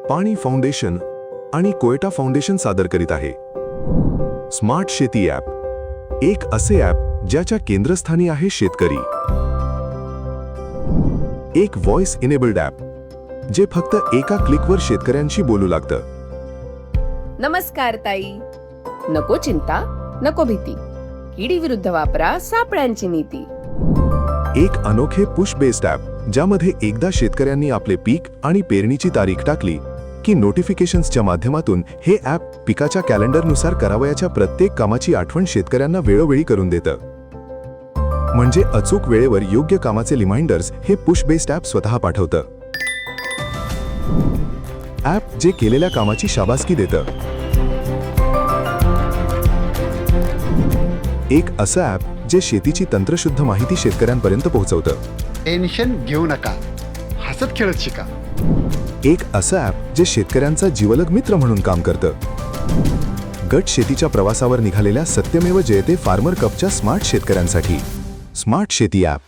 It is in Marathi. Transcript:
पाणी फाउंडेशन आणि कोयटा फाउंडेशन सादर करीत आहे स्मार्ट शेती ॲप, एक असे ॲप ज्याच्या केंद्रस्थानी आहे शेतकरी. एक व्हॉइस इनेबल्ड ॲप जे फक्त एका क्लिकवर शेतकऱ्यांशी बोलू लागतं. नमस्कार ताई. नको चिंता, नको भीती. किडी विरुद्ध वापरा सापळ्यांची नीती. एक अनोखे पुश बेस्ड ॲप ज्यामध्ये एकदा शेतकऱ्यांनी आपले पीक आणि पेरणीची तारीख टाकली की नोटिफिकेशन्सच्या माध्यमातून हे ॲप पिकाच्या कॅलेंडरनुसार करावयाच्या प्रत्येक कामाची आठवण शेतकऱ्यांना वेळोवेळी करून देतं. म्हणजे अचूक वेळेवर योग्य कामाचे रिमाइंडर्स हे पुश बेस्ड ॲप स्वतः पाठवतं. ॲप जे केलेल्या कामाची शाबासकी देतं. एक असं ॲप जे शेतीची तंत्रशुद्ध माहिती शेतकऱ्यांपर्यंत पोहोचवतं. टेन्शन घेऊ नका, हसत खेळत शिका. एक असं ॲप जे शेतकऱ्यांचा जिवलग मित्र म्हणून काम करतं. गट शेतीच्या प्रवासावर निघालेल्या सत्यमेव जयते फार्मर कपच्या स्मार्ट शेतकऱ्यांसाठी स्मार्ट शेती ॲप.